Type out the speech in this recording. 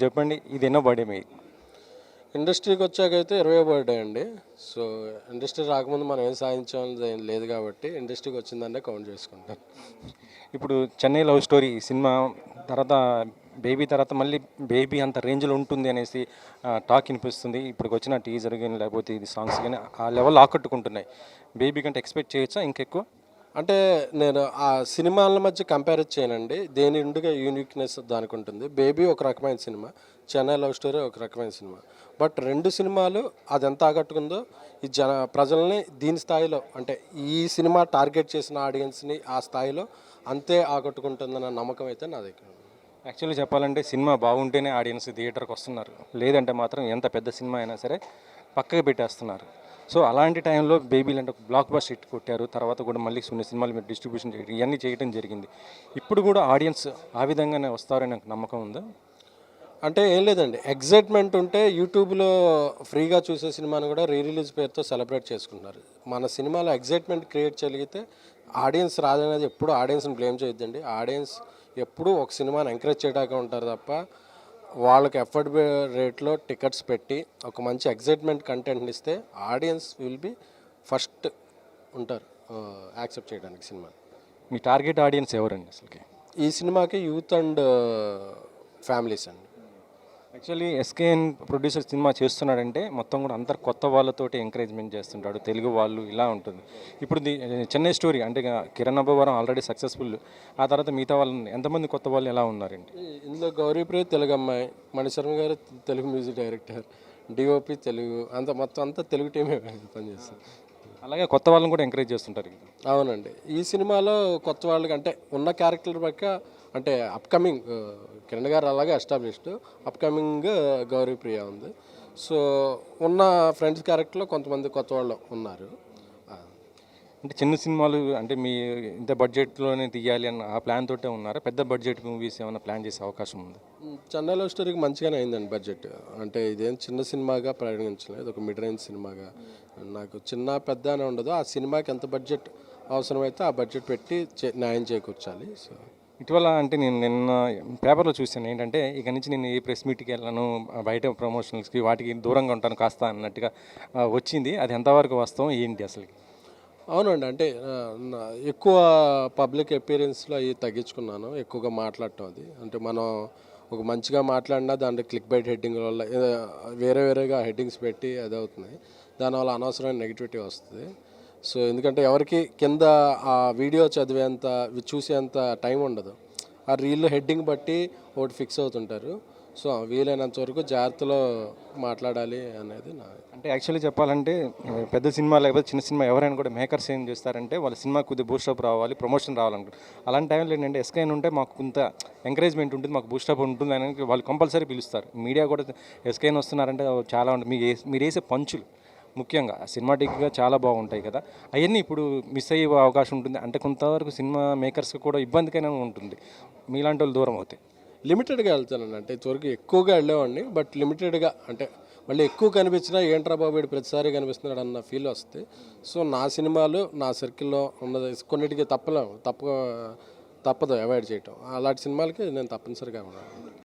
ఇప్పుడు చెప్పండి, ఇది ఎన్నో బర్త్డే మీ? ఇండస్ట్రీకి వచ్చాకైతే 20వ బర్త్డే అండి. సో ఇండస్ట్రీ రాకముందు మనం ఏం సాధించామని ఏం లేదు కాబట్టి ఇండస్ట్రీకి వచ్చిందనే కౌంట్ చేసుకుంటాను. ఇప్పుడు చెన్నై లవ్ స్టోరీ సినిమా తర్వాత బేబీ తర్వాత మళ్ళీ బేబీ అంత రేంజ్లో ఉంటుంది అనేసి టాక్ వినిపిస్తుంది. ఇప్పటికి వచ్చిన టీజర్ కానీ లేకపోతే ఇది సాంగ్స్ కానీ ఆ లెవెల్ ఆకట్టుకుంటున్నాయి. బేబీ కంటే ఎక్స్పెక్ట్ చేయొచ్చా ఇంకెక్కువ? అంటే నేను ఆ సినిమాల మధ్య కంపేర్ చేయనండి. దేని ఉండిగా యూనిక్నెస్ దానికి ఉంటుంది. బేబీ ఒక రకమైన సినిమా, చెన్నై లవ్ స్టోరీ ఒక రకమైన సినిమా. బట్ రెండు సినిమాలు అది ఎంత ఆకట్టుకుందో ఈ ప్రజల్ని దీని స్థాయిలో అంటే ఈ సినిమా టార్గెట్ చేసిన ఆడియన్స్ని ఆ స్థాయిలో అంతే ఆకట్టుకుంటుందన్న నమ్మకం అయితే నా దగ్గర ఉంది. యాక్చువల్లీ చెప్పాలంటే సినిమా బాగుంటేనే ఆడియన్స్ థియేటర్కి వస్తున్నారు, లేదంటే మాత్రం ఎంత పెద్ద సినిమా అయినా సరే పక్కకి పెట్టేస్తున్నారు. సో అలాంటి టైంలో బేబీలు అంటే బ్లాక్ బస్టర్ హిట్ కొట్టారు, తర్వాత కూడా మళ్ళీ కొన్ని సినిమాలు మీరు డిస్ట్రిబ్యూషన్ చేయడం ఇవన్నీ చేయడం జరిగింది. ఇప్పుడు కూడా ఆడియన్స్ ఆ విధంగానే వస్తారని నాకు నమ్మకం ఉందా? అంటే ఏం లేదండి, ఎగ్జైట్మెంట్ ఉంటే యూట్యూబ్లో ఫ్రీగా చూసే సినిమాని కూడా రీ రిలీజ్ పేరుతో సెలబ్రేట్ చేసుకుంటున్నారు. మన సినిమాలో ఎగ్జైట్మెంట్ క్రియేట్ చేయగలిగితే ఆడియన్స్ రాదనేది ఎప్పుడు ఆడియన్స్ని బ్లేమ్ చేయొద్దండి. ఆడియన్స్ ఎప్పుడూ ఒక సినిమాని ఎంకరేజ్ చేయడానికి ఉంటారు తప్ప వాళ్ళకి ఎఫర్డబుల్ రేట్లో టికెట్స్ పెట్టి ఒక మంచి ఎగ్జైట్మెంట్ కంటెంట్ని ఇస్తే ఆడియన్స్ విల్ బి ఫస్ట్ ఉంటారు యాక్సెప్ట్ చేయడానికి సినిమా. మీ టార్గెట్ ఆడియన్స్ ఎవరండి అసలుకి? ఈ సినిమాకి యూత్ అండ్ ఫ్యామిలీస్ అండి. యాక్చువల్లీ ఎస్కేఎన్ ప్రొడ్యూసర్ సినిమా చేస్తున్నాడంటే మొత్తం కూడా అందరు కొత్త వాళ్ళతోటి ఎంకరేజ్మెంట్ చేస్తుంటాడు, తెలుగు వాళ్ళు ఇలా ఉంటుంది. ఇప్పుడు చెన్నై స్టోరీ అంటే కిరణ్ అబ్బవరం ఆల్రెడీ సక్సెస్ఫుల్, ఆ తర్వాత మిగతా వాళ్ళు ఎంతమంది కొత్త వాళ్ళు ఎలా ఉన్నారండి? ఇందులో గౌరీప్రియ తెలుగు అమ్మాయి, మణిశర్మ గారు Telugu music director, DOP Telugu, మొత్తం అంతా తెలుగు టీమే పనిచేస్తారు. అలాగే కొత్త వాళ్ళని కూడా ఎంకరేజ్ చేస్తుంటారు. అవునండి, ఈ సినిమాలో కొత్త వాళ్ళకి అంటే ఉన్న క్యారెక్టర్ పక్క అంటే అప్కమింగ్ కిరణ్ గారు అలాగే ఎస్టాబ్లిష్డ్, అప్కమింగ్ గౌరీప్రియ ఉంది. సో ఉన్న ఫ్రెండ్స్ క్యారెక్టర్లో కొంతమంది కొత్త వాళ్ళు ఉన్నారు. అంటే చిన్న సినిమాలు అంటే మీ ఇంత బడ్జెట్లోనే తీయాలి అన్న ఆ ప్లాన్ తోటే ఉన్నారా? పెద్ద బడ్జెట్ మూవీస్ ఏమైనా ప్లాన్ చేసే అవకాశం ఉంది? చెన్నై లవ్ స్టోరీకి మంచిగానే అయిందండి బడ్జెట్. అంటే ఇదేం చిన్న సినిమాగా పరిగణించలేదు, ఒక మిడ్ రేంజ్ సినిమాగా. నాకు చిన్న పెద్ద అని ఉండదు, ఆ సినిమాకి ఎంత బడ్జెట్ అవసరమైతే ఆ బడ్జెట్ పెట్టి న్యాయం చేకూర్చాలి. సో ఇటీవల అంటే నేను నిన్న పేపర్లో చూశాను ఏంటంటే, ఇక నుంచి నేను ఏ ప్రెస్ మీట్కి వెళ్ళను, బయట ప్రమోషనల్స్కి వాటికి దూరంగా ఉంటాను కాస్త అన్నట్టుగా వచ్చింది. అది ఎంతవరకు వాస్తవం ఏంటి అసలు? అవునండి, అంటే ఎక్కువ పబ్లిక్ అపీరెన్స్లో అవి తగ్గించుకున్నాను, ఎక్కువగా మాట్లాడటం. అది అంటే మనం ఒక మంచిగా మాట్లాడినా దాంట్లో క్లిక్ బైట్ హెడ్డింగ్ వల్ల వేరేగా హెడ్డింగ్స్ పెట్టి అది అవుతుంది, దానివల్ల అనవసరమైన నెగిటివిటీ వస్తుంది. సో ఎందుకంటే ఎవరికి కింద ఆ వీడియో చదివేంత చూసేంత టైం ఉండదు, ఆ రీల్ హెడ్డింగ్ బట్టి ఒకటి ఫిక్స్ అవుతుంటారు. సో వీలైనంత వరకు జాగ్రత్తలో మాట్లాడాలి అనేది నా. అంటే యాక్చువల్లీ చెప్పాలంటే పెద్ద సినిమా లేకపోతే చిన్న సినిమా ఎవరైనా కూడా మేకర్స్ ఏం చేస్తారంటే వాళ్ళ సినిమా కొద్దిగా బూస్టప్ రావాలి, ప్రమోషన్ రావాలనుకుంటారు. అలాంటి టైంలో ఏంటంటే ఎస్కేఎన్ ఉంటే మాకు కొంత ఎంకరేజ్మెంట్ ఉంటుంది, మాకు బూస్టప్ ఉంటుంది అని వాళ్ళు కంపల్సరీ పిలుస్తారు. మీడియా కూడా ఎస్కేఎన్ వస్తున్నారంటే చాలా ఉంటుంది. మీరు వేసే పంచులు ముఖ్యంగా సినిమాటిక్గా చాలా బాగుంటాయి కదా, అవన్నీ ఇప్పుడు మిస్ అయ్యే అవకాశం ఉంటుంది. అంటే కొంతవరకు సినిమా మేకర్స్కి కూడా ఇబ్బందికైనా ఉంటుంది మీలాంటి వాళ్ళు దూరం అవుతాయి. లిమిటెడ్గా వెళ్తానండి, అంటే ఇంతవరకు ఎక్కువగా వెళ్ళేవాడిని, బట్ లిమిటెడ్గా. అంటే మళ్ళీ ఎక్కువ కనిపించినా ఏంట్రా బాబు వీడు ప్రతిసారి కనిపిస్తున్నాడు అన్న ఫీల్ వస్తుంది. సో నా సినిమాలు నా సర్కిల్లో ఉన్నది కొన్నిటికి తప్పదు అవాయిడ్ చేయటం. అలాంటి సినిమాలకి నేను తప్పనిసరిగా ఉన్నాను.